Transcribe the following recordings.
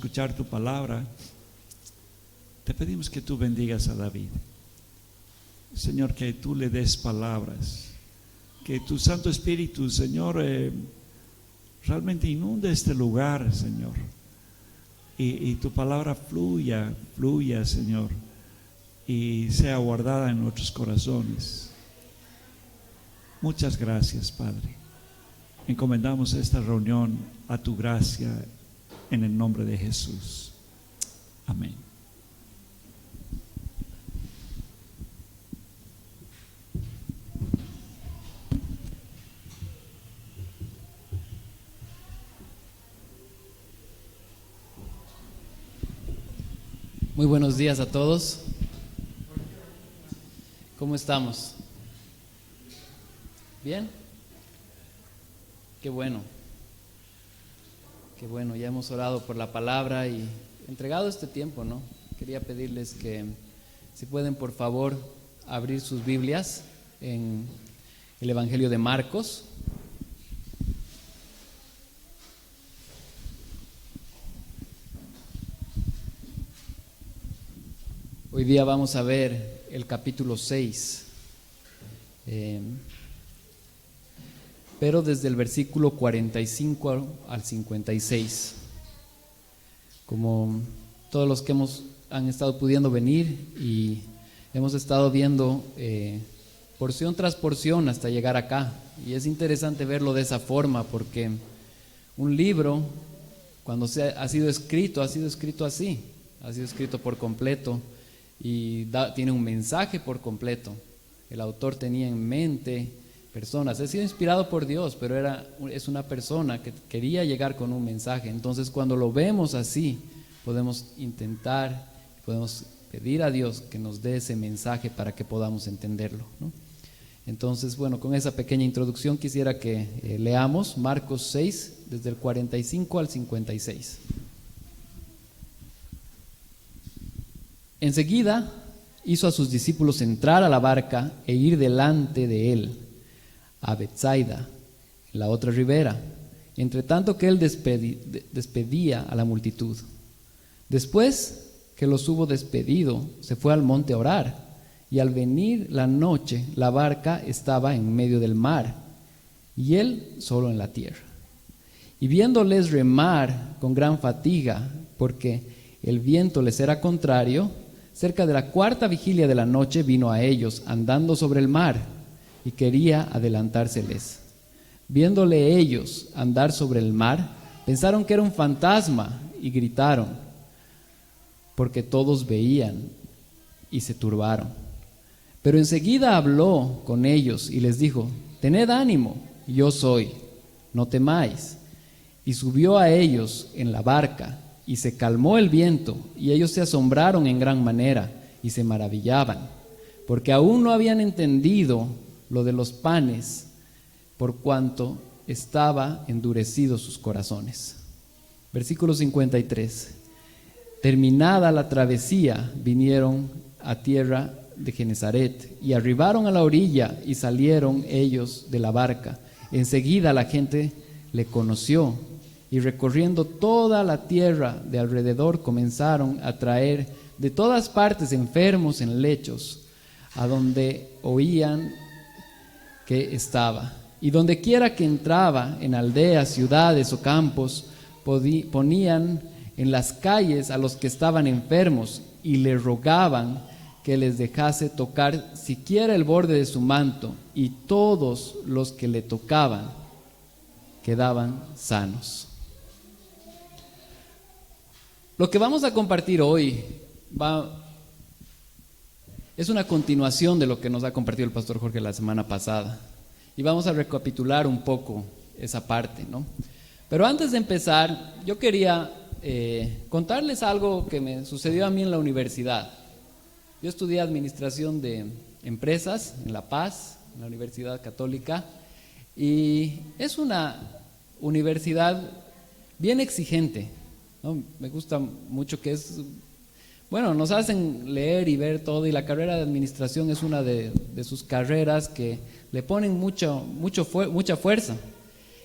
escuchar tu palabra, te pedimos que tú bendigas a David. Señor, que tú le des palabras, que tu Santo Espíritu, Señor, realmente inunde este lugar, Señor, y tu palabra fluya, Señor, y sea guardada en nuestros corazones. Muchas gracias, Padre. Encomendamos esta reunión a tu gracia en el nombre de Jesús. Amén. Muy buenos días a todos. ¿Cómo estamos? ¿Bien? Qué bueno. Qué bueno, ya hemos orado por la palabra y entregado este tiempo, ¿no? Quería pedirles que, si pueden, por favor, abrir sus Biblias en el Evangelio de Marcos. Hoy día vamos a ver el capítulo 6, pero desde el versículo 45 al 56. Como todos los que han estado pudiendo venir y hemos estado viendo porción tras porción hasta llegar acá. Y es interesante verlo de esa forma, porque un libro, cuando ha sido escrito así, ha sido escrito por completo. Y tiene un mensaje por completo. El autor tenía en mente personas. Ha sido inspirado por Dios, pero es una persona que quería llegar con un mensaje. Entonces, cuando lo vemos así, podemos pedir a Dios que nos dé ese mensaje para que podamos entenderlo, ¿no? Entonces, bueno, con esa pequeña introducción quisiera que leamos Marcos 6, desde el 45 al 56. Enseguida hizo a sus discípulos entrar a la barca e ir delante de él a Betsaida, en la otra ribera, entre tanto que él despedía a la multitud. Después que los hubo despedido, se fue al monte a orar, y al venir la noche, la barca estaba en medio del mar, y él solo en la tierra. Y viéndoles remar con gran fatiga, porque el viento les era contrario, cerca de la cuarta vigilia de la noche vino a ellos andando sobre el mar y quería adelantárseles. Viéndole ellos andar sobre el mar, pensaron que era un fantasma y gritaron, porque todos veían y se turbaron. Pero enseguida habló con ellos y les dijo: tened ánimo, yo soy, no temáis. Y subió a ellos en la barca, y se calmó el viento, y ellos se asombraron en gran manera, y se maravillaban, porque aún no habían entendido lo de los panes, por cuanto estaba endurecidos sus corazones. Versículo 53. Terminada la travesía, vinieron a tierra de Genesaret, y arribaron a la orilla, y salieron ellos de la barca. Enseguida la gente le conoció, y recorriendo toda la tierra de alrededor comenzaron a traer de todas partes enfermos en lechos, a donde oían que estaba. Y donde quiera que entraba, en aldeas, ciudades o campos, ponían en las calles a los que estaban enfermos y le rogaban que les dejase tocar siquiera el borde de su manto, y todos los que le tocaban quedaban sanos. Lo que vamos a compartir hoy es una continuación de lo que nos ha compartido el pastor Jorge la semana pasada, y vamos a recapitular un poco esa parte, ¿no? Pero antes de empezar, yo quería contarles algo que me sucedió a mí en la universidad. Yo estudié administración de empresas en La Paz, en la Universidad Católica, y es una universidad bien exigente, ¿no? Me gusta mucho que nos hacen leer y ver todo, y la carrera de administración es una de sus carreras que le ponen mucha fuerza.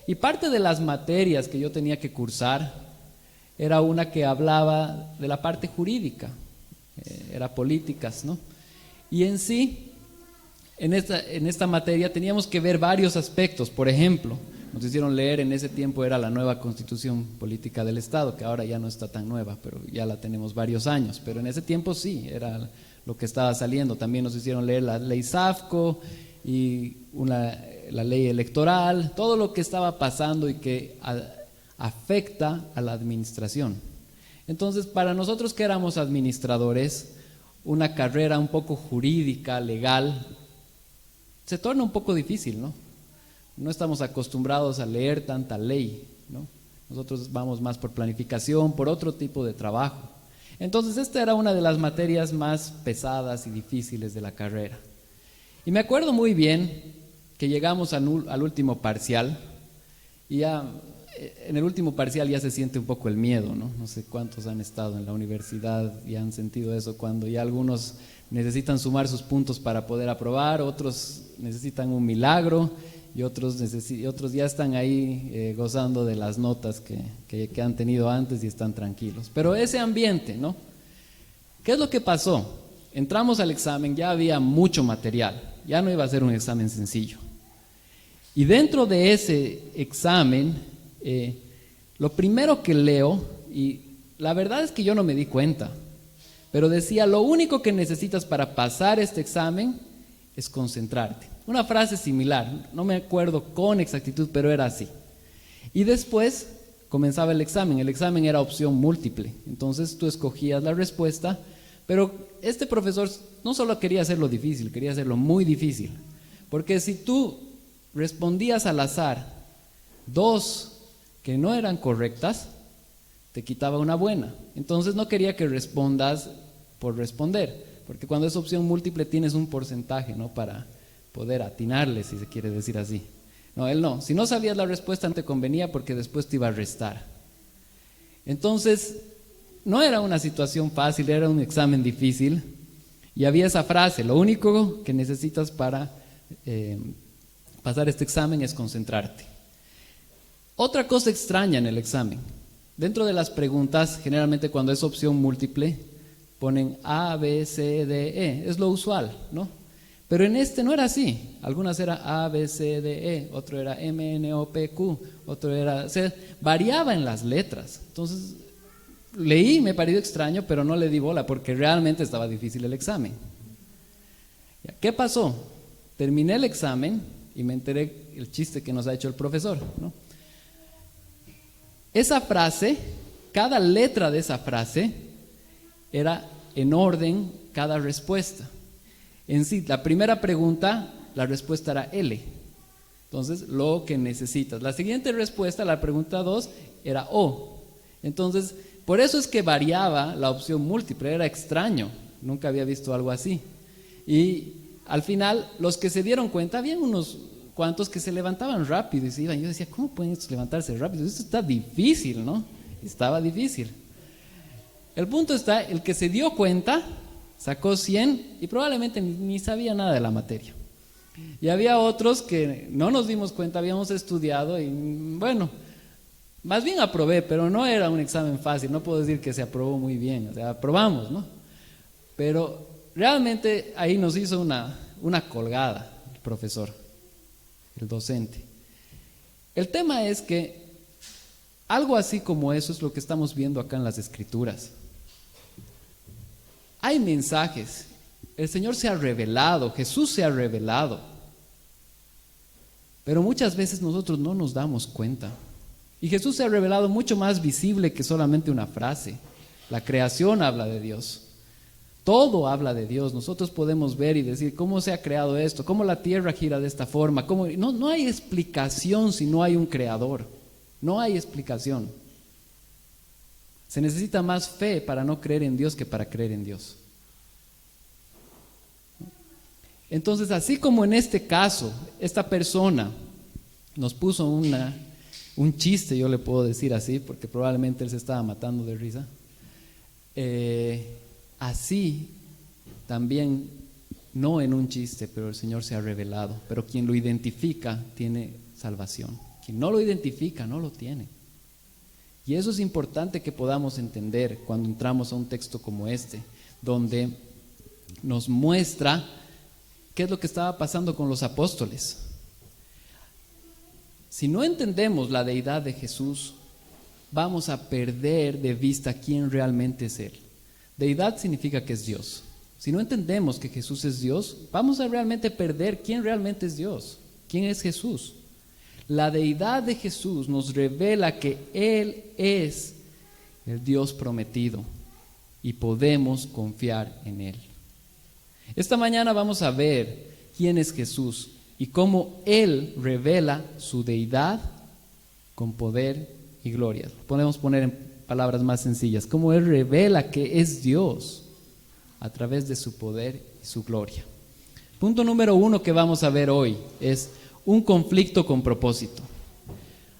Y parte de las materias que yo tenía que cursar era una que hablaba de la parte jurídica, era políticas, ¿no? Y en sí, en esta materia teníamos que ver varios aspectos. Por ejemplo, nos hicieron leer, en ese tiempo era la nueva Constitución Política del Estado, que ahora ya no está tan nueva, pero ya la tenemos varios años, pero en ese tiempo sí, era lo que estaba saliendo. También nos hicieron leer la ley SAFCO y la ley electoral, todo lo que estaba pasando y que afecta a la administración. Entonces, para nosotros que éramos administradores, una carrera un poco jurídica, legal, se torna un poco difícil, ¿no? No estamos acostumbrados a leer tanta ley, ¿no? Nosotros vamos más por planificación, por otro tipo de trabajo. Entonces, esta era una de las materias más pesadas y difíciles de la carrera. Y me acuerdo muy bien que llegamos al último parcial, y ya en el último parcial ya se siente un poco el miedo, ¿no? No sé cuántos han estado en la universidad y han sentido eso, cuando ya algunos necesitan sumar sus puntos para poder aprobar, otros necesitan un milagro y otros ya están ahí gozando de las notas que han tenido antes y están tranquilos. Pero ese ambiente, ¿no? ¿Qué es lo que pasó? Entramos al examen, ya había mucho material, ya no iba a ser un examen sencillo. Y dentro de ese examen, lo primero que leo, y la verdad es que yo no me di cuenta, pero decía: lo único que necesitas para pasar este examen es concentrarte. Una frase similar, no me acuerdo con exactitud, pero era así. Y después comenzaba el examen era opción múltiple, entonces tú escogías la respuesta, pero este profesor no solo quería hacerlo difícil, quería hacerlo muy difícil, porque si tú respondías al azar 2 que no eran correctas, te quitaba una buena. Entonces no quería que respondas por responder, porque cuando es opción múltiple tienes un porcentaje, ¿no?, para poder atinarle, si se quiere decir así. No, él no. Si no sabías la respuesta no te convenía, porque después te iba a restar. Entonces, no era una situación fácil, era un examen difícil, y había esa frase: lo único que necesitas para pasar este examen es concentrarte. Otra cosa extraña en el examen: dentro de las preguntas, generalmente cuando es opción múltiple, ponen A, B, C, D, E, es lo usual, ¿no? Pero en este no era así. Algunas era A, B, C, D, E, otro era M, N, O, P, Q, otro era C, variaba en las letras. Entonces leí, me pareció extraño, pero no le di bola porque realmente estaba difícil el examen. ¿Qué pasó? Terminé el examen y me enteré el chiste que nos ha hecho el profesor, ¿no? Esa frase, cada letra de esa frase era en orden cada respuesta. En sí, la primera pregunta, la respuesta era L. Entonces, lo que necesitas. La siguiente respuesta, la pregunta 2, era O. Entonces, por eso es que variaba la opción múltiple, era extraño. Nunca había visto algo así. Y al final, los que se dieron cuenta, habían unos cuantos que se levantaban rápido y se iban. Yo decía: ¿cómo pueden levantarse rápido? Esto está difícil, ¿no? Estaba difícil. El punto está, el que se dio cuenta sacó 100 y probablemente ni sabía nada de la materia. Y había otros que no nos dimos cuenta, habíamos estudiado y bueno, más bien aprobé, pero no era un examen fácil, no puedo decir que se aprobó muy bien, o sea, aprobamos, ¿no? Pero realmente ahí nos hizo una colgada el profesor, el docente. El tema es que algo así como eso es lo que estamos viendo acá en las Escrituras. Hay mensajes, el Señor se ha revelado, Jesús se ha revelado, pero muchas veces nosotros no nos damos cuenta. Y Jesús se ha revelado mucho más visible que solamente una frase. La creación habla de Dios, todo habla de Dios. Nosotros podemos ver y decir cómo se ha creado esto, cómo la tierra gira de esta forma, no hay explicación si no hay un creador, no hay explicación. Se necesita más fe para no creer en Dios que para creer en Dios. Entonces, así como en este caso, esta persona nos puso un chiste, yo le puedo decir así, porque probablemente él se estaba matando de risa, así también, no en un chiste, pero el Señor se ha revelado. Pero quien lo identifica tiene salvación. Quien no lo identifica no lo tiene. Y eso es importante que podamos entender cuando entramos a un texto como este, donde nos muestra qué es lo que estaba pasando con los apóstoles. Si no entendemos la deidad de Jesús, vamos a perder de vista quién realmente es Él. Deidad significa que es Dios. Si no entendemos que Jesús es Dios, vamos a realmente perder quién realmente es Dios, quién es Jesús. La deidad de Jesús nos revela que Él es el Dios prometido y podemos confiar en Él. Esta mañana vamos a ver quién es Jesús y cómo Él revela su deidad con poder y gloria. Podemos poner en palabras más sencillas, cómo Él revela que es Dios a través de su poder y su gloria. Punto número 1 que vamos a ver hoy es un conflicto con propósito.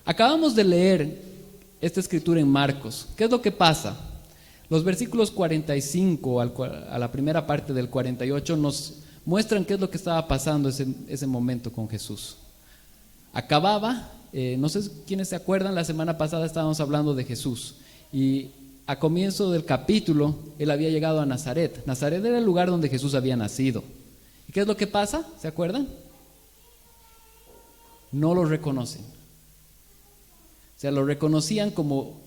Acabamos de leer esta escritura en Marcos. ¿Qué es lo que pasa? Los versículos 45 a la primera parte del 48 nos muestran qué es lo que estaba pasando ese momento con Jesús. Acababa, no sé quiénes se acuerdan, la semana pasada estábamos hablando de Jesús y a comienzo del capítulo él había llegado a Nazaret. Nazaret era el lugar donde Jesús había nacido. ¿Y qué es lo que pasa? ¿Se acuerdan? No lo reconocen. O sea, lo reconocían como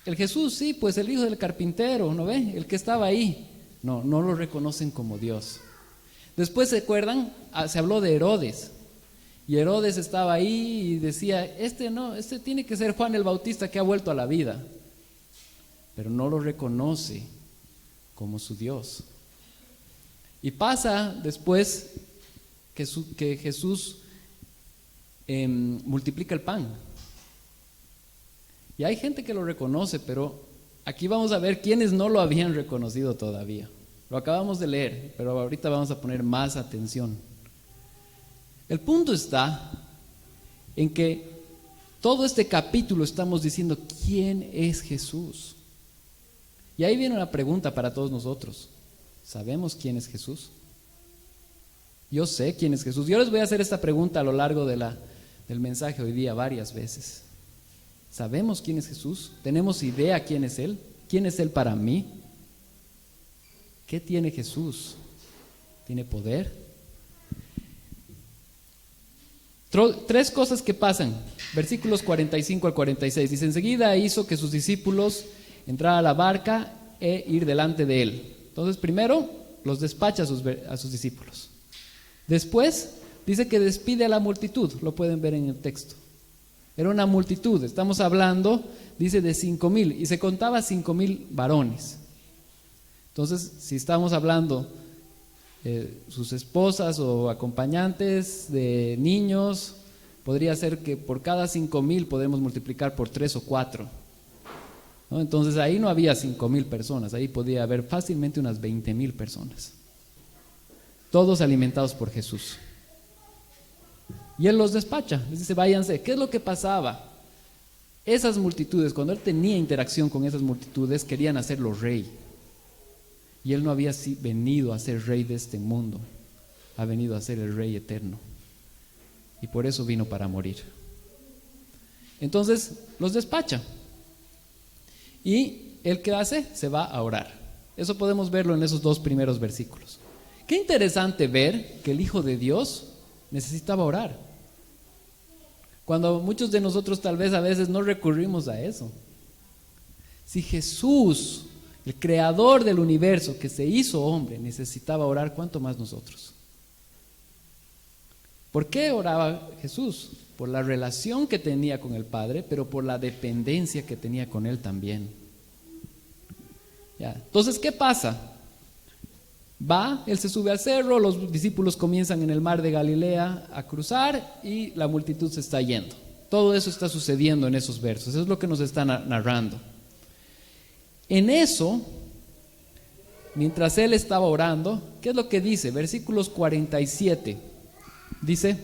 el Jesús, sí, pues el hijo del carpintero, ¿no ve? El que estaba ahí. No lo reconocen como Dios. Después, ¿se acuerdan? Se habló de Herodes. Y Herodes estaba ahí y decía, este tiene que ser Juan el Bautista que ha vuelto a la vida. Pero no lo reconoce como su Dios. Y pasa después que Jesús multiplica el pan. Y hay gente que lo reconoce, pero aquí vamos a ver quiénes no lo habían reconocido todavía. Lo acabamos de leer, pero ahorita vamos a poner más atención. El punto está en que todo este capítulo estamos diciendo quién es Jesús. Y ahí viene una pregunta para todos nosotros. ¿Sabemos quién es Jesús? Yo sé quién es Jesús. Yo les voy a hacer esta pregunta a lo largo del mensaje hoy día varias veces. ¿Sabemos quién es Jesús? ¿Tenemos idea quién es Él? ¿Quién es Él para mí? ¿Qué tiene Jesús? ¿Tiene poder? Tres cosas que pasan. Versículos 45 al 46. Dice, enseguida hizo que sus discípulos entraran a la barca e ir delante de Él. Entonces, primero, los despacha a sus discípulos. Después, dice que despide a la multitud. Lo pueden ver en el texto. Era una multitud. Estamos hablando, dice, de 5,000. Y se contaba 5,000 varones. Entonces, si estamos hablando sus esposas o acompañantes de niños, podría ser que por cada 5,000 podemos multiplicar por 3 o 4, ¿no? Entonces ahí no había 5,000 personas, ahí podía haber fácilmente unas 20,000 personas, todos alimentados por Jesús. Y Él los despacha, les dice, váyanse. ¿Qué es lo que pasaba? Esas multitudes, cuando Él tenía interacción con esas multitudes, querían hacerlo rey. Y Él no había venido a ser rey de este mundo, ha venido a ser el rey eterno. Y por eso vino para morir. Entonces los despacha. Y Él, ¿qué hace? Se va a orar. Eso podemos verlo en esos 2 primeros versículos. Qué interesante ver que el Hijo de Dios necesitaba orar. Cuando muchos de nosotros tal vez a veces no recurrimos a eso. Si Jesús, el creador del universo que se hizo hombre, necesitaba orar, ¿cuánto más nosotros? ¿Por qué oraba Jesús? Por la relación que tenía con el Padre, pero por la dependencia que tenía con Él también. Ya. Entonces, ¿qué pasa? Él se sube al cerro, los discípulos comienzan en el mar de Galilea a cruzar y la multitud se está yendo. Todo eso está sucediendo en esos versos, eso es lo que nos está narrando. En eso, mientras Él estaba orando, ¿qué es lo que dice? Versículos 47, dice,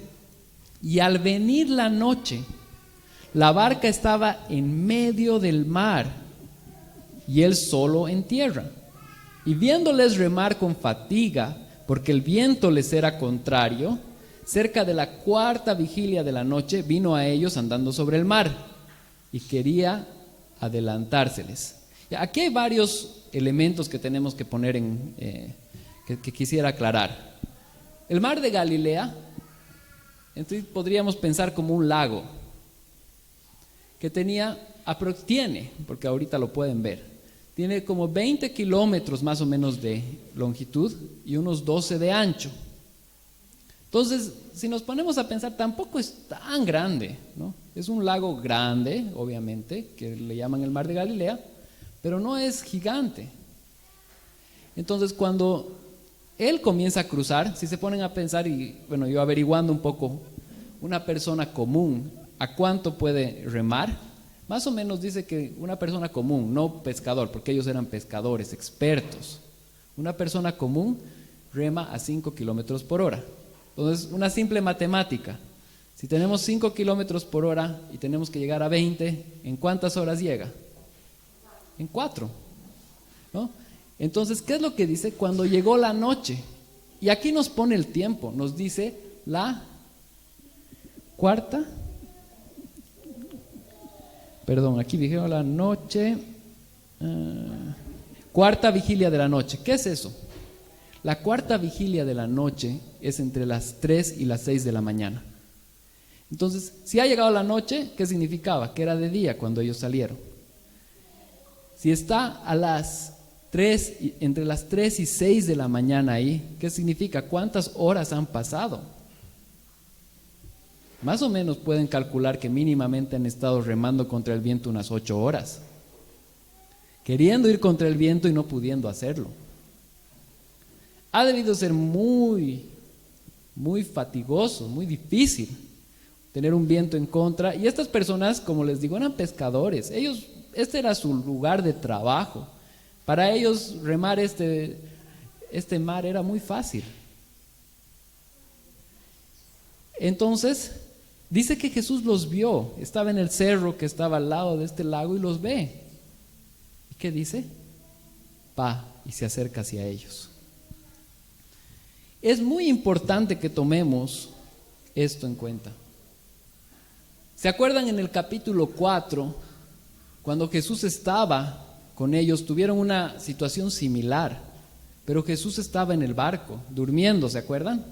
y al venir la noche, la barca estaba en medio del mar y Él solo en tierra. Y viéndoles remar con fatiga, porque el viento les era contrario, cerca de la 4ª vigilia de la noche, vino a ellos andando sobre el mar y quería adelantárseles. Aquí hay varios elementos que tenemos que poner que quisiera aclarar. El mar de Galilea, entonces podríamos pensar como un lago que tiene, porque ahorita lo pueden ver, tiene como 20 kilómetros más o menos de longitud y unos 12 de ancho. Entonces, si nos ponemos a pensar, tampoco es tan grande, ¿no? Es un lago grande, obviamente, que le llaman el mar de Galilea, pero no es gigante. Entonces, cuando él comienza a cruzar, si se ponen a pensar, y bueno, yo averiguando un poco, una persona común, ¿a cuánto puede remar? Más o menos dice que una persona común, no pescador, porque ellos eran pescadores, expertos. Una persona común rema a 5 kilómetros por hora. Entonces, una simple matemática. Si tenemos 5 kilómetros por hora y tenemos que llegar a 20, ¿en cuántas horas llega? En 4, ¿no? Entonces, ¿qué es lo que dice? Cuando llegó la noche. Y aquí nos pone el tiempo, nos dice la aquí dijeron la noche, cuarta vigilia de la noche. ¿Qué es eso? La cuarta vigilia de la noche es entre las 3 y las 6 de la mañana. Entonces, si ha llegado la noche, ¿qué significaba? Que era de día cuando ellos salieron. Si está entre las 3 y 6 de la mañana ahí, ¿qué significa? ¿Cuántas horas han pasado? Más o menos pueden calcular que mínimamente han estado remando contra el viento unas 8 horas, queriendo ir contra el viento y no pudiendo hacerlo. Ha debido ser muy, muy fatigoso, muy difícil tener un viento en contra. Y estas personas, como les digo, eran pescadores. Este era su lugar de trabajo. Para ellos remar este mar era muy fácil. Entonces, dice que Jesús los vio. Estaba en el cerro que estaba al lado de este lago y los ve. ¿Y qué dice? Va y se acerca hacia ellos. Es muy importante que tomemos esto en cuenta. ¿Se acuerdan en el capítulo 4, cuando Jesús estaba con ellos, tuvieron una situación similar, pero Jesús estaba en el barco, durmiendo, ¿se acuerdan?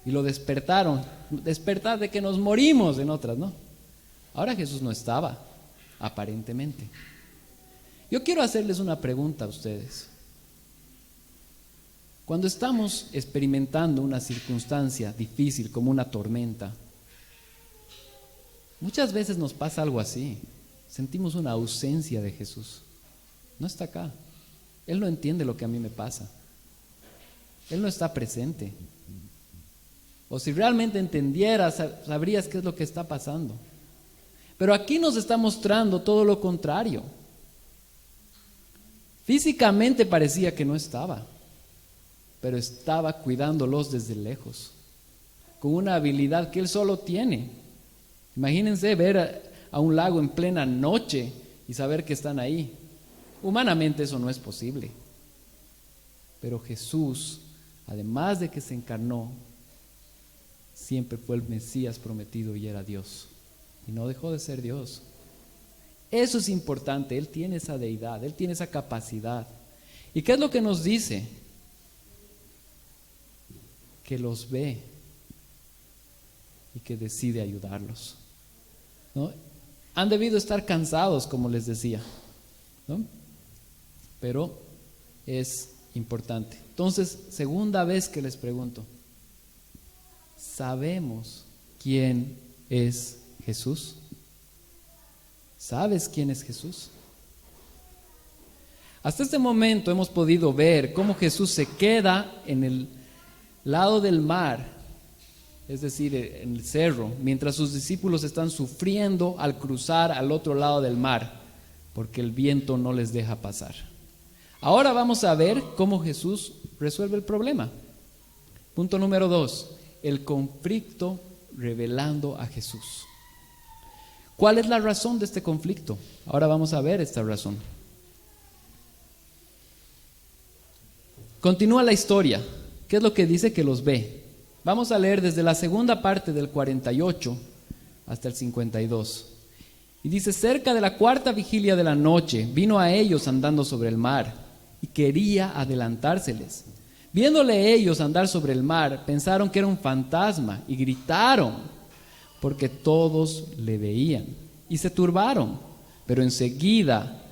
Y lo despertaron, despertar de que nos morimos en otras, ¿no? Ahora Jesús no estaba, aparentemente. Yo quiero hacerles una pregunta a ustedes. Cuando estamos experimentando una circunstancia difícil como una tormenta, muchas veces nos pasa algo así. Sentimos una ausencia de Jesús. No está acá. Él no entiende lo que a mí me pasa. Él no está presente. O si realmente entendieras, sabrías qué es lo que está pasando. Pero aquí nos está mostrando todo lo contrario. Físicamente parecía que no estaba, pero estaba cuidándolos desde lejos, con una habilidad que Él solo tiene. Imagínense ver a un lago en plena noche y saber que están ahí. Humanamente eso no es posible. Pero Jesús, además de que se encarnó, siempre fue el Mesías prometido y era Dios. Y no dejó de ser Dios. Eso es importante. Él tiene esa deidad, Él tiene esa capacidad. ¿Y qué es lo que nos dice? Que los ve y que decide ayudarlos, ¿no? Han debido estar cansados, como les decía, ¿no? Pero es importante. Entonces, segunda vez que les pregunto, ¿sabemos quién es Jesús? ¿Sabes quién es Jesús? Hasta este momento hemos podido ver cómo Jesús se queda en el lado del mar, es decir, en el cerro, mientras sus discípulos están sufriendo al cruzar al otro lado del mar, porque el viento no les deja pasar. Ahora vamos a ver cómo Jesús resuelve el problema. Punto número 2, el conflicto revelando a Jesús. ¿Cuál es la razón de este conflicto? Ahora vamos a ver esta razón. Continúa la historia. ¿Qué es lo que dice? Que los ve. Vamos a leer desde la segunda parte del 48 hasta el 52. Y dice, cerca de la cuarta vigilia de la noche, vino a ellos andando sobre el mar y quería adelantárseles. Viéndole ellos andar sobre el mar, pensaron que era un fantasma y gritaron, porque todos le veían y se turbaron. Pero enseguida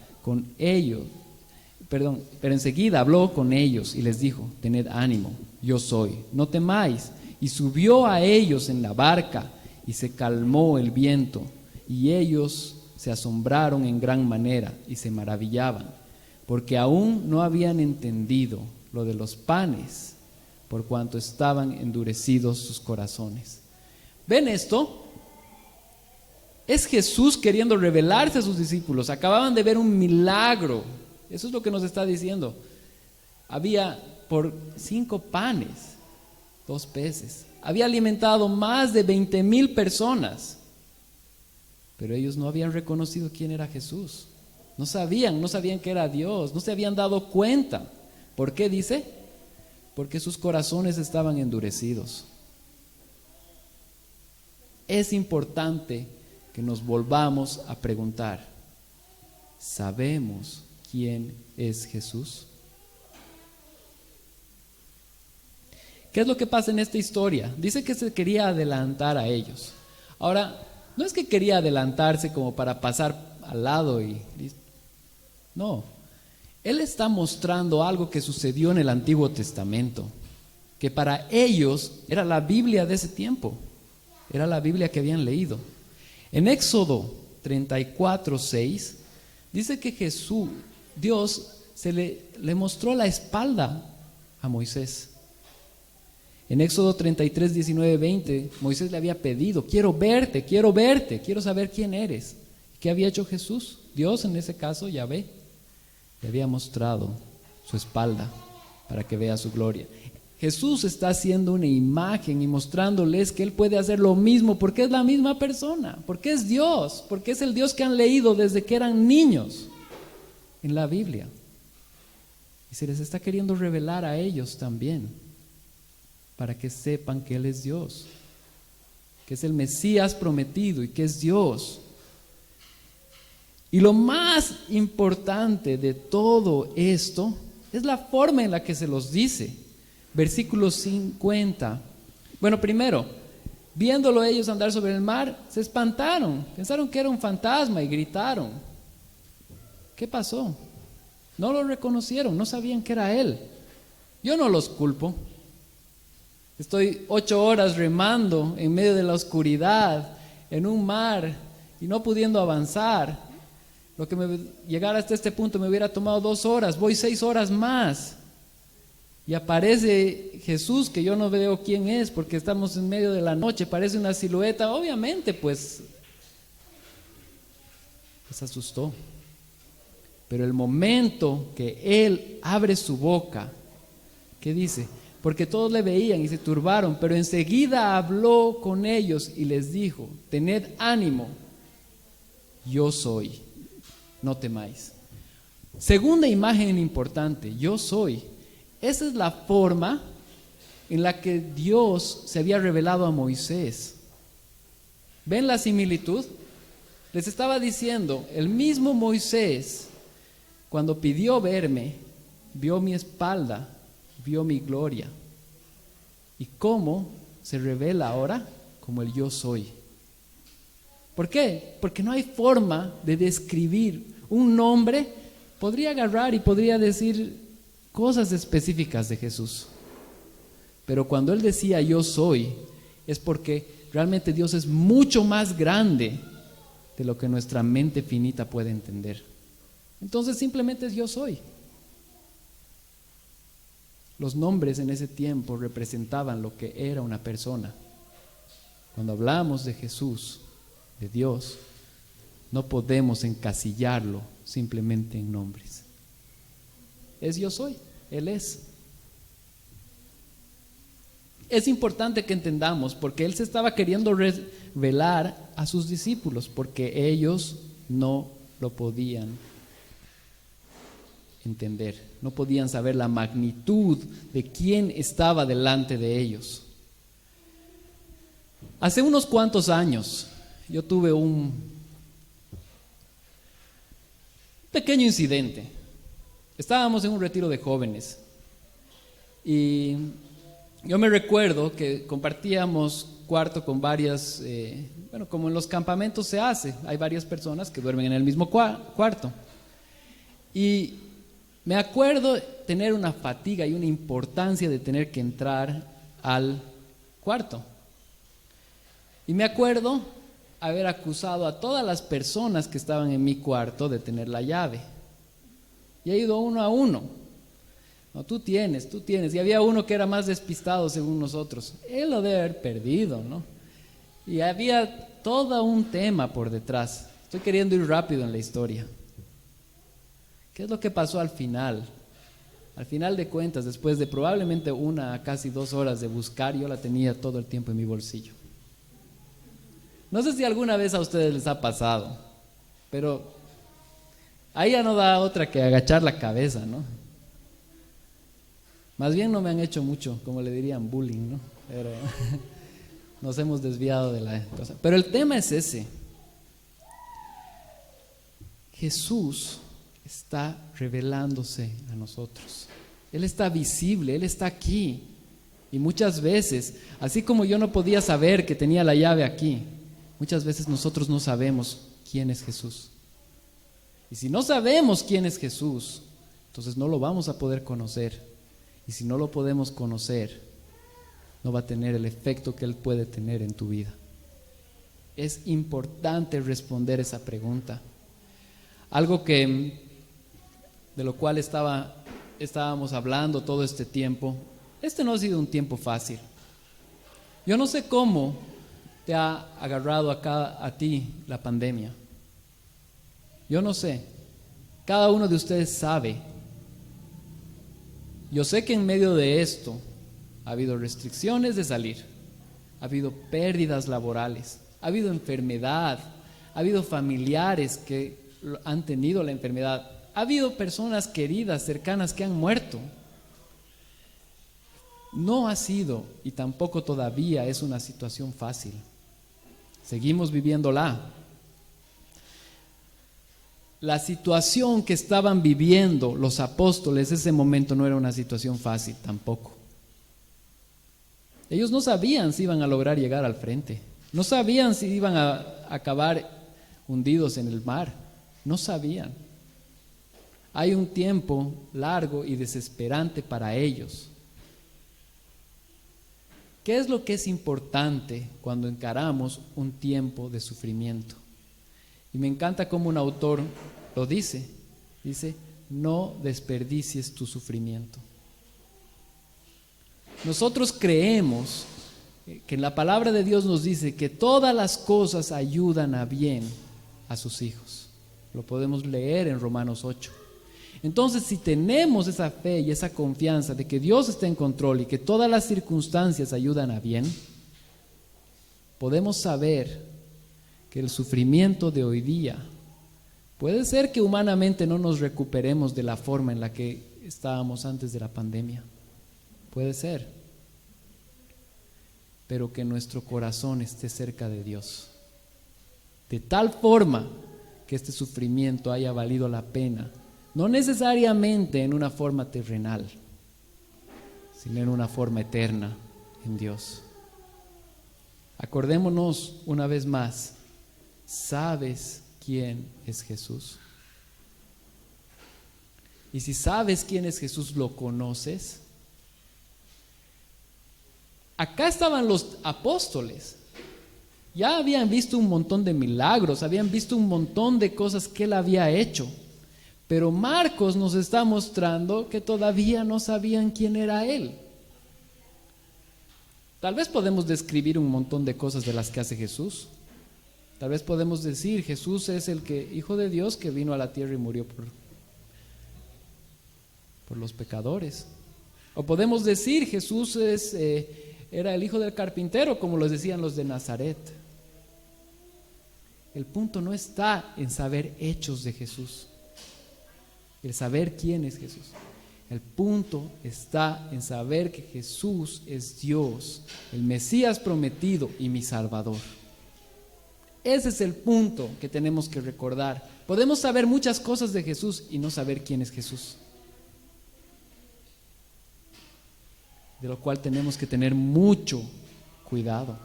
habló con ellos y les dijo, tened ánimo, yo soy, no temáis. Y subió a ellos en la barca y se calmó el viento. Y ellos se asombraron en gran manera y se maravillaban, porque aún no habían entendido lo de los panes, por cuanto estaban endurecidos sus corazones. ¿Ven esto? Es Jesús queriendo revelarse a sus discípulos. Acababan de ver un milagro. Eso es lo que nos está diciendo. Había por 5 panes, 2 peces. Había alimentado más de 20,000 personas. Pero ellos no habían reconocido quién era Jesús. No sabían que era Dios. No se habían dado cuenta. ¿Por qué dice? Porque sus corazones estaban endurecidos. Es importante que nos volvamos a preguntar, ¿sabemos quién es Jesús? ¿Qué es lo que pasa en esta historia? Dice que se quería adelantar a ellos. Ahora, no es que quería adelantarse como para pasar al lado y listo. No, Él está mostrando algo que sucedió en el Antiguo Testamento, que para ellos era la Biblia de ese tiempo, era la Biblia que habían leído. En Éxodo 34:6 dice que Dios le mostró la espalda a Moisés. En Éxodo 33:19-20, Moisés le había pedido, quiero verte, quiero saber quién eres. ¿Qué había hecho Jesús? Dios, en ese caso, Yahvé, le había mostrado su espalda para que vea su gloria. Jesús está haciendo una imagen y mostrándoles que Él puede hacer lo mismo porque es la misma persona, porque es Dios, porque es el Dios que han leído desde que eran niños en la Biblia. Y se les está queriendo revelar a ellos también, para que sepan que Él es Dios, que es el Mesías prometido y que es Dios. Y lo más importante de todo esto es la forma en la que se los dice. Versículo 50. Bueno, primero, viéndolo ellos andar sobre el mar, se espantaron, pensaron que era un fantasma y gritaron. ¿Qué pasó? No lo reconocieron, no sabían que era Él. Yo no los culpo. Estoy 8 horas remando en medio de la oscuridad, en un mar, y no pudiendo avanzar. Lo que llegar hasta este punto me hubiera tomado 2 horas, voy 6 horas más. Y aparece Jesús, que yo no veo quién es, porque estamos en medio de la noche, parece una silueta, obviamente pues asustó. Pero el momento que Él abre su boca, ¿qué dice? Porque todos le veían y se turbaron, pero enseguida habló con ellos y les dijo, tened ánimo, yo soy, no temáis. Segunda imagen importante, yo soy. Esa es la forma en la que Dios se había revelado a Moisés. ¿Ven la similitud? Les estaba diciendo, el mismo Moisés, cuando pidió verme, vio mi espalda, vio mi gloria. ¿Y cómo se revela ahora? Como el yo soy. ¿Por qué? Porque no hay forma de describir un nombre. Podría agarrar y podría decir cosas específicas de Jesús, pero cuando Él decía yo soy, es porque realmente Dios es mucho más grande de lo que nuestra mente finita puede entender. Entonces simplemente es yo soy. Los nombres en ese tiempo representaban lo que era una persona. Cuando hablamos de Jesús, de Dios, no podemos encasillarlo simplemente en nombres. Es yo soy, Él es. Es importante que entendamos porque Él se estaba queriendo revelar a sus discípulos porque ellos no lo podían entender, no podían saber la magnitud de quién estaba delante de ellos. Hace unos cuantos años yo tuve un pequeño incidente. Estábamos en un retiro de jóvenes y yo me recuerdo que compartíamos cuarto con varias, como en los campamentos se hace, hay varias personas que duermen en el mismo cuarto. Y me acuerdo tener una fatiga y una importancia de tener que entrar al cuarto. Y me acuerdo haber acusado a todas las personas que estaban en mi cuarto de tener la llave. Y he ido uno a uno. No, tú tienes. Y había uno que era más despistado según nosotros. Él lo debe haber perdido, ¿no? Y había todo un tema por detrás. Estoy queriendo ir rápido en la historia. ¿Qué es lo que pasó al final? Al final de cuentas, después de probablemente 1 a casi 2 horas de buscar, yo la tenía todo el tiempo en mi bolsillo. No sé si alguna vez a ustedes les ha pasado, pero ahí ya no da otra que agachar la cabeza, ¿no? Más bien no me han hecho mucho, como le dirían, bullying, ¿no? Pero nos hemos desviado de la cosa. Pero el tema es ese. Jesús está revelándose a nosotros. Él está visible, Él está aquí. Y muchas veces, así como yo no podía saber que tenía la llave aquí, muchas veces nosotros no sabemos quién es Jesús. Y si no sabemos quién es Jesús, entonces no lo vamos a poder conocer. Y si no lo podemos conocer, no va a tener el efecto que Él puede tener en tu vida. Es importante responder esa pregunta. Algo de lo cual estábamos hablando todo este tiempo. Este no ha sido un tiempo fácil. Yo no sé cómo te ha agarrado a ti la pandemia. Yo no sé. Cada uno de ustedes sabe. Yo sé que en medio de esto ha habido restricciones de salir, ha habido pérdidas laborales, ha habido enfermedad, ha habido familiares que han tenido la enfermedad, ha habido personas queridas, cercanas que han muerto. No ha sido y tampoco todavía es una situación fácil. Seguimos viviéndola. La situación que estaban viviendo los apóstoles ese momento no era una situación fácil tampoco. Ellos no sabían si iban a lograr llegar al frente. No sabían si iban a acabar hundidos en el mar. No sabían. Hay un tiempo largo y desesperante para ellos. ¿Qué es lo que es importante cuando encaramos un tiempo de sufrimiento? Y me encanta cómo un autor lo dice. Dice, no desperdicies tu sufrimiento. Nosotros creemos que en la palabra de Dios nos dice que todas las cosas ayudan a bien a sus hijos. Lo podemos leer en Romanos 8. Entonces, si tenemos esa fe y esa confianza de que Dios está en control y que todas las circunstancias ayudan a bien, podemos saber que el sufrimiento de hoy día puede ser que humanamente no nos recuperemos de la forma en la que estábamos antes de la pandemia. Puede ser. Pero que nuestro corazón esté cerca de Dios. De tal forma que este sufrimiento haya valido la pena. No necesariamente en una forma terrenal, sino en una forma eterna en Dios. Acordémonos una vez más. ¿Sabes quién es Jesús? Y si sabes quién es Jesús, ¿lo conoces? Acá estaban los apóstoles. Ya habían visto un montón de milagros, habían visto un montón de cosas que Él había hecho. Pero Marcos nos está mostrando que todavía no sabían quién era Él. Tal vez podemos describir un montón de cosas de las que hace Jesús. Tal vez podemos decir, Jesús es el Hijo de Dios que vino a la tierra y murió por los pecadores. O podemos decir, Jesús era el hijo del carpintero, como lo decían los de Nazaret. El punto no está en saber hechos de Jesús, el saber quién es Jesús. El punto está en saber que Jesús es Dios, el Mesías prometido y mi Salvador. Ese es el punto que tenemos que recordar. Podemos saber muchas cosas de Jesús y no saber quién es Jesús. De lo cual tenemos que tener mucho cuidado.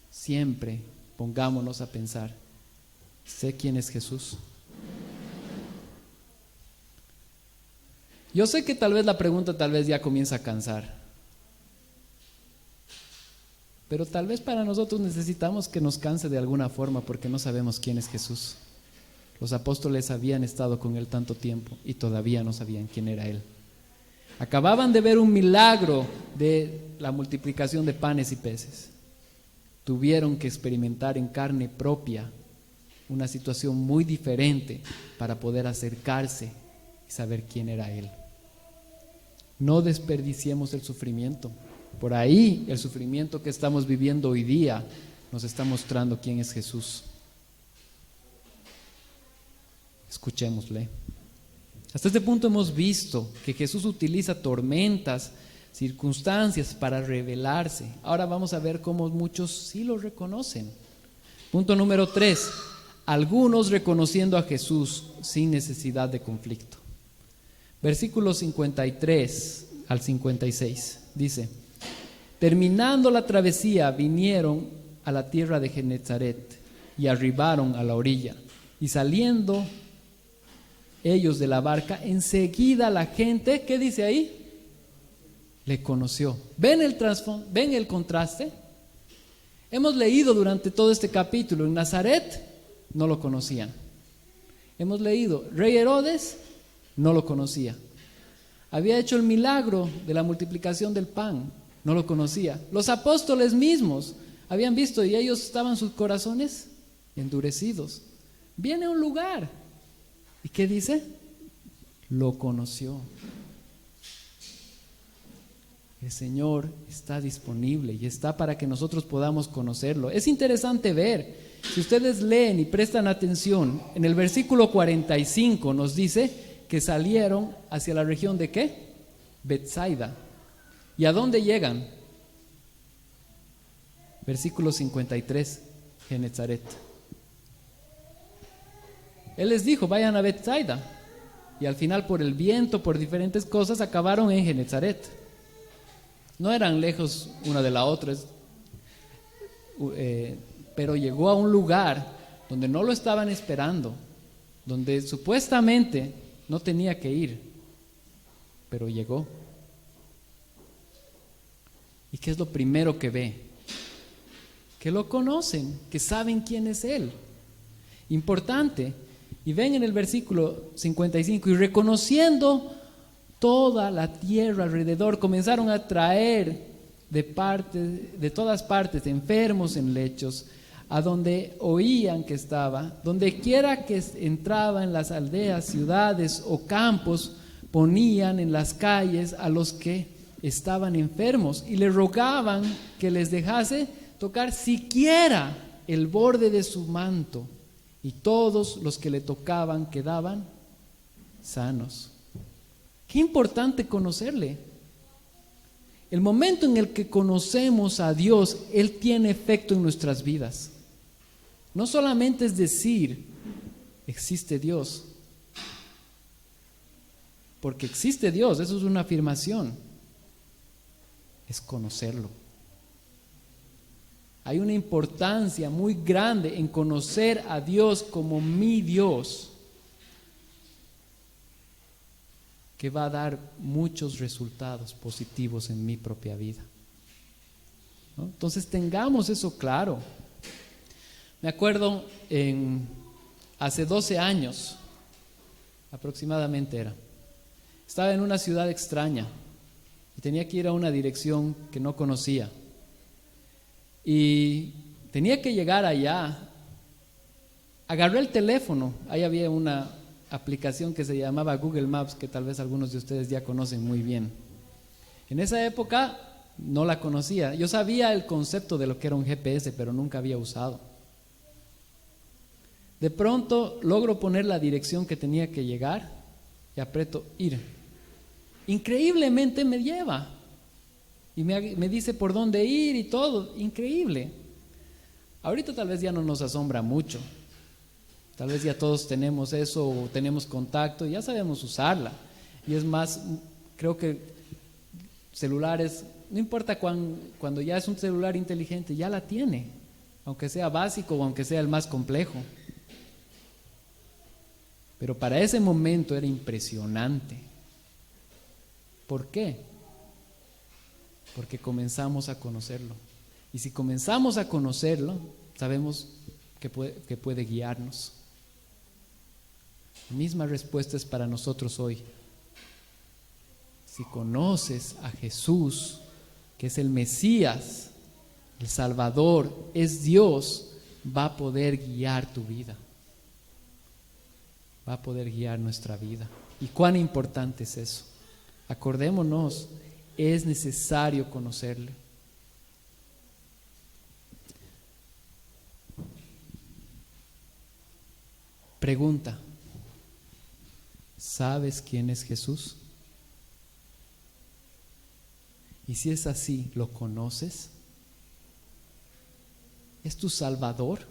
Siempre pongámonos a pensar, ¿sé quién es Jesús? Yo sé que tal vez la pregunta ya comienza a cansar. Pero tal vez para nosotros necesitamos que nos canse de alguna forma porque no sabemos quién es Jesús. Los apóstoles habían estado con Él tanto tiempo y todavía no sabían quién era Él. Acababan de ver un milagro de la multiplicación de panes y peces. Tuvieron que experimentar en carne propia una situación muy diferente para poder acercarse y saber quién era Él. No desperdiciemos el sufrimiento. Por ahí el sufrimiento que estamos viviendo hoy día nos está mostrando quién es Jesús. Escuchémosle. Hasta este punto hemos visto que Jesús utiliza tormentas, circunstancias para revelarse. Ahora vamos a ver cómo muchos sí lo reconocen. Punto número 3. Algunos reconociendo a Jesús sin necesidad de conflicto. Versículos 53 al 56 dice: terminando la travesía, vinieron a la tierra de Genezaret y arribaron a la orilla. Y saliendo ellos de la barca, enseguida la gente, ¿qué dice ahí? Le conoció. ¿Ven el contraste? Hemos leído durante todo este capítulo, en Nazaret no lo conocían. Hemos leído, Rey Herodes no lo conocía. Había hecho el milagro de la multiplicación del pan, no lo conocía. Los apóstoles mismos habían visto y ellos estaban sus corazones endurecidos. Viene a un lugar, ¿y qué dice? Lo conoció. El Señor está disponible y está para que nosotros podamos conocerlo. Es interesante ver, si ustedes leen y prestan atención, en el versículo 45 nos dice que salieron hacia la región de ¿qué? Betsaida. ¿Y a dónde llegan? Versículo 53, Genezaret. Él les dijo, vayan a Betsaida. Y al final, por el viento, por diferentes cosas, acabaron en Genezaret. No eran lejos una de la otra, pero llegó a un lugar donde no lo estaban esperando, donde supuestamente no tenía que ir, pero llegó. ¿Y qué es lo primero que ve? Que lo conocen, que saben quién es Él. Importante. Y ven en el versículo 55, y reconociendo toda la tierra alrededor, comenzaron a traer de todas partes enfermos en lechos, a donde oían que estaba, donde quiera que entraba en las aldeas, ciudades o campos, ponían en las calles a los que estaban enfermos y le rogaban que les dejase tocar siquiera el borde de su manto, y todos los que le tocaban quedaban sanos. Qué importante conocerle. El momento en el que conocemos a Dios, Él tiene efecto en nuestras vidas. No solamente es decir, existe Dios, porque existe Dios, eso es una afirmación, es conocerlo. Hay una importancia muy grande en conocer a Dios como mi Dios, que va a dar muchos resultados positivos en mi propia vida, ¿no? Entonces tengamos eso claro. Me acuerdo hace 12 años, aproximadamente estaba en una ciudad extraña y tenía que ir a una dirección que no conocía. Y tenía que llegar allá. Agarré el teléfono, ahí había una aplicación que se llamaba Google Maps, que tal vez algunos de ustedes ya conocen muy bien. En esa época no la conocía. Yo sabía el concepto de lo que era un GPS, pero nunca había usado. De pronto logro poner la dirección que tenía que llegar y aprieto ir. Increíblemente me lleva y me dice por dónde ir y todo, increíble. Ahorita tal vez ya no nos asombra mucho. Tal vez ya todos tenemos eso o tenemos contacto y ya sabemos usarla. Y es más, creo que celulares, no importa cuando ya es un celular inteligente, ya la tiene, aunque sea básico o aunque sea el más complejo. Pero para ese momento era impresionante. ¿Por qué? Porque comenzamos a conocerlo. Y si comenzamos a conocerlo, sabemos que puede guiarnos. La misma respuesta es para nosotros hoy. Si conoces a Jesús, que es el Mesías, el Salvador, es Dios, va a poder guiar tu vida. Va a poder guiar nuestra vida. ¿Y cuán importante es eso? Acordémonos, es necesario conocerle. Pregunta: ¿sabes quién es Jesús? Y si es así, ¿lo conoces? ¿Es tu Salvador?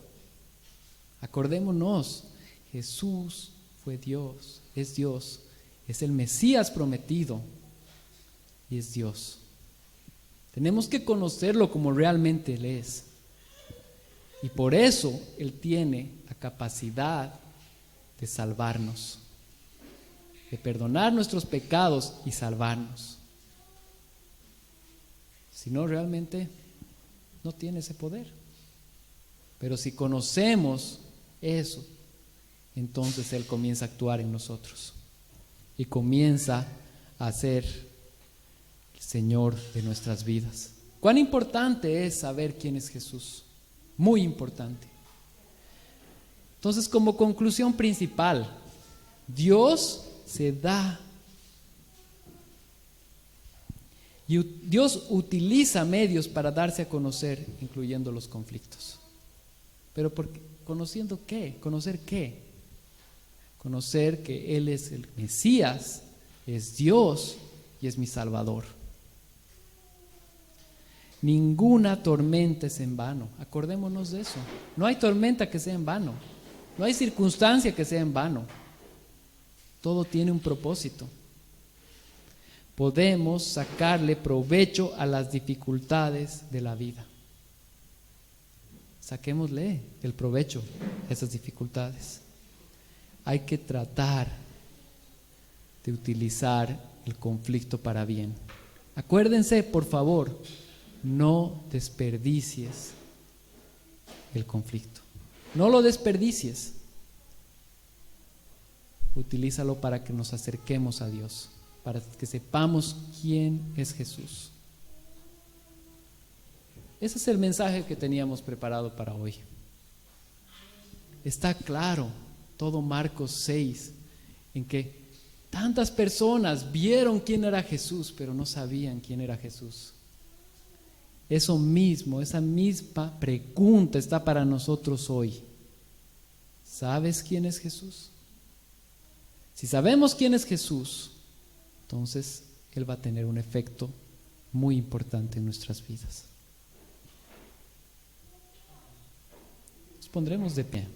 Acordémonos, Jesús fue Dios, es el Mesías prometido y es Dios. Tenemos que conocerlo como realmente Él es. Y por eso Él tiene la capacidad de salvarnos, de perdonar nuestros pecados y salvarnos. Si no, realmente no tiene ese poder. Pero si conocemos eso, entonces Él comienza a actuar en nosotros y comienza a ser el Señor de nuestras vidas. ¿Cuán importante es saber quién es Jesús? Muy importante. Entonces, como conclusión principal, Dios se da y Dios utiliza medios para darse a conocer, incluyendo los conflictos. Pero ¿conociendo qué? ¿Conocer qué? Conocer que Él es el Mesías, es Dios y es mi Salvador. Ninguna tormenta es en vano. Acordémonos de eso. No hay tormenta que sea en vano. No hay circunstancia que sea en vano. Todo tiene un propósito. Podemos sacarle provecho a las dificultades de la vida. Saquémosle el provecho a esas dificultades. Hay que tratar de utilizar el conflicto para bien. Acuérdense, por favor, no desperdicies el conflicto. No lo desperdicies. Utilízalo para que nos acerquemos a Dios, para que sepamos quién es Jesús. Ese es el mensaje que teníamos preparado para hoy. Está claro todo Marcos 6, en que tantas personas vieron quién era Jesús, pero no sabían quién era Jesús. Eso mismo, esa misma pregunta está para nosotros hoy. ¿Sabes quién es Jesús? Si sabemos quién es Jesús, entonces Él va a tener un efecto muy importante en nuestras vidas. Nos pondremos de pie.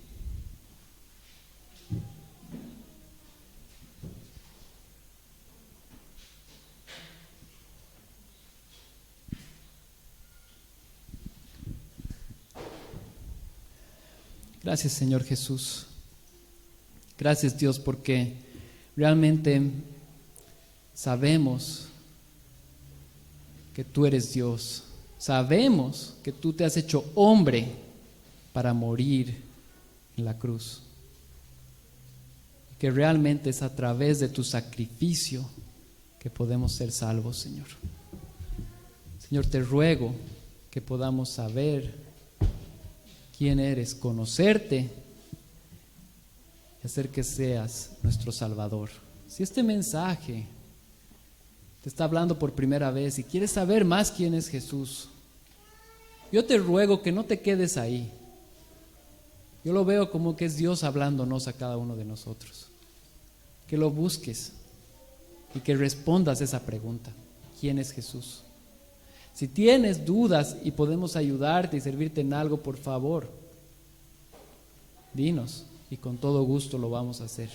Gracias, Señor Jesús. Gracias, Dios, porque realmente sabemos que tú eres Dios. Sabemos que tú te has hecho hombre para morir en la cruz. Que realmente es a través de tu sacrificio que podemos ser salvos, Señor. Señor, te ruego que podamos saber quién eres, conocerte y hacer que seas nuestro Salvador. Si este mensaje te está hablando por primera vez y quieres saber más quién es Jesús, yo te ruego que no te quedes ahí. Yo lo veo como que es Dios hablándonos a cada uno de nosotros. Que lo busques y que respondas esa pregunta: ¿quién es Jesús? Si tienes dudas y podemos ayudarte y servirte en algo, por favor, dinos y con todo gusto lo vamos a hacer.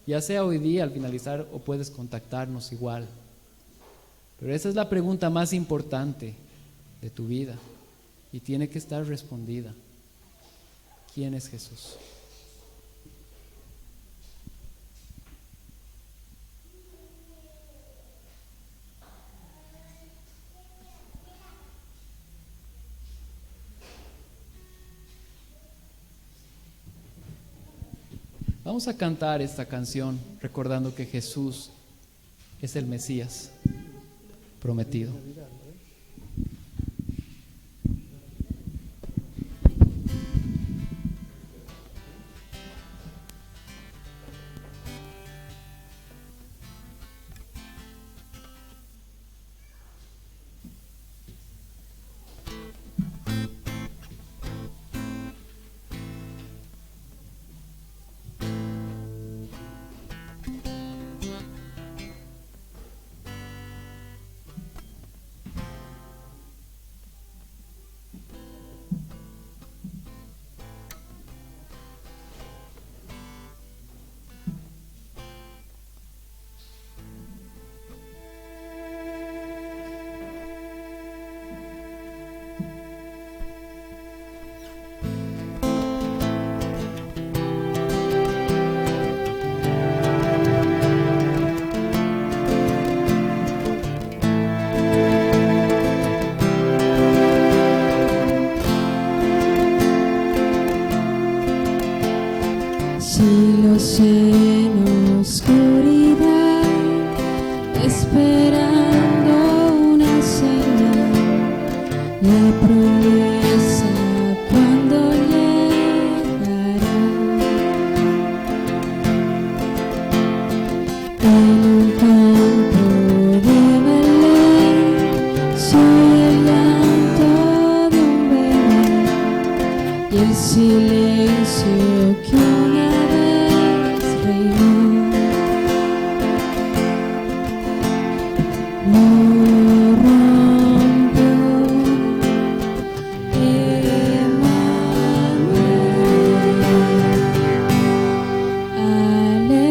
Ya sea hoy día al finalizar o puedes contactarnos igual. Pero esa es la pregunta más importante de tu vida y tiene que estar respondida. ¿Quién es Jesús? Vamos a cantar esta canción recordando que Jesús es el Mesías prometido. Cielos en oscuridad, esperando una señal, la promesa cuando llegará. En un campo de Belén, soy el llanto de un bebé y el silencio que una vez reinó. Lo rompió Emmanuel.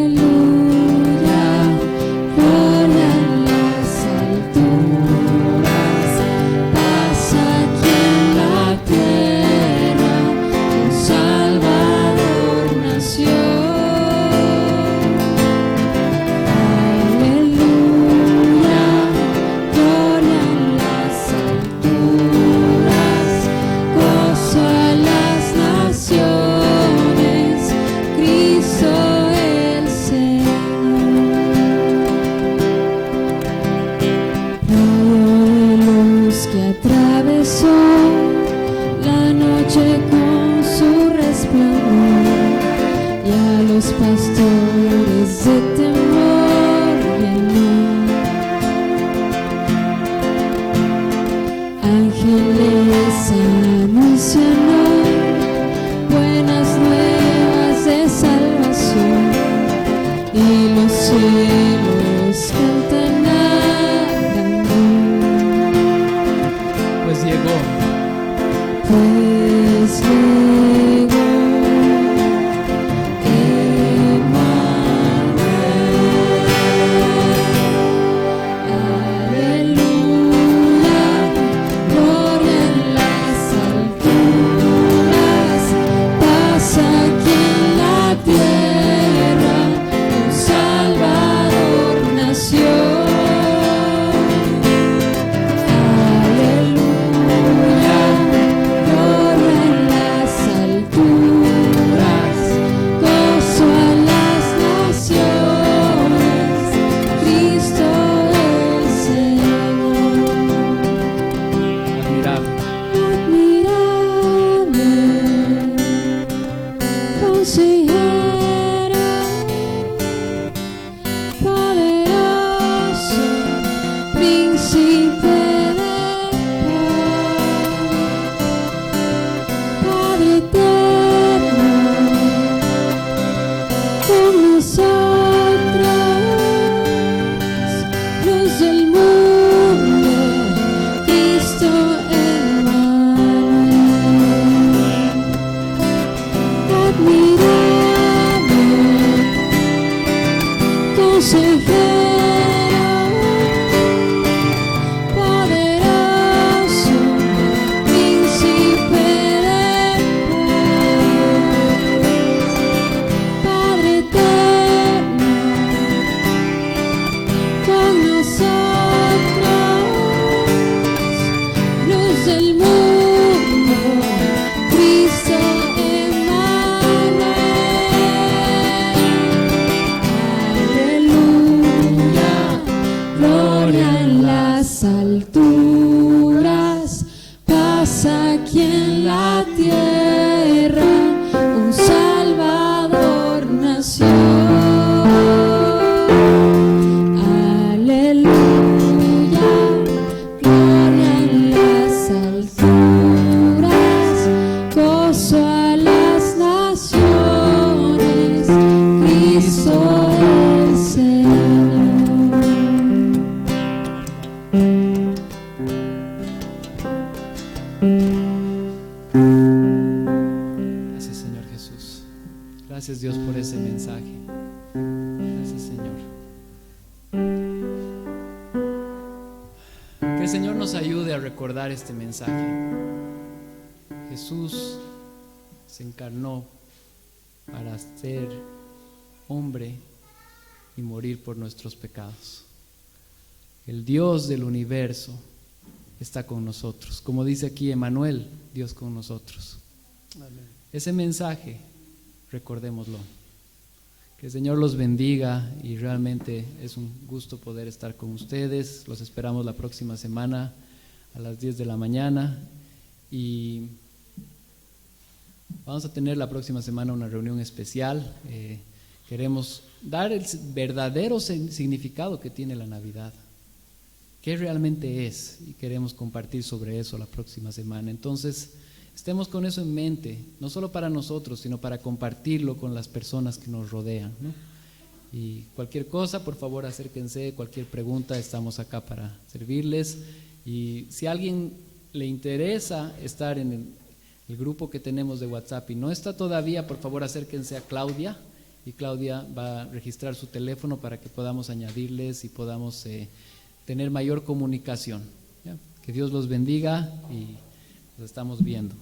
Aleluya, gloria en las alturas, paz aquí en la tierra, un Salvador nació. Aleluya, gloria en las alturas, gozo a las naciones, Cristo el Señor. Rayo de luz que atravesó la noche con su resplandor, y a los pastores de temor llenó. Ángeles anuncian hoy buenas nuevas de salvación, y los cielos cantan a gran voz. Pues llegó. Pues llegó Emmanuel. Aleluya, gloria en las alturas, paz aquí en la tierra, un Salvador nació. mensaje. Gracias, Señor. Que el Señor nos ayude a recordar este mensaje. Jesús se encarnó para ser hombre y morir por nuestros pecados. El Dios del universo está con nosotros. Como dice aquí Emmanuel, Dios con nosotros. Amén. Ese mensaje, recordémoslo. Que el Señor los bendiga y realmente es un gusto poder estar con ustedes. Los esperamos la próxima semana a las 10 de la mañana y vamos a tener la próxima semana una reunión especial. Queremos dar el verdadero significado que tiene la Navidad, qué realmente es, y queremos compartir sobre eso la próxima semana. Entonces, estemos con eso en mente, no solo para nosotros, sino para compartirlo con las personas que nos rodean, ¿no? Y cualquier cosa, por favor, acérquense, cualquier pregunta, estamos acá para servirles. Y si a alguien le interesa estar en el grupo que tenemos de WhatsApp y no está todavía, por favor, acérquense a Claudia, y Claudia va a registrar su teléfono para que podamos añadirles y podamos tener mayor comunicación, ¿ya? Que Dios los bendiga y nos estamos viendo.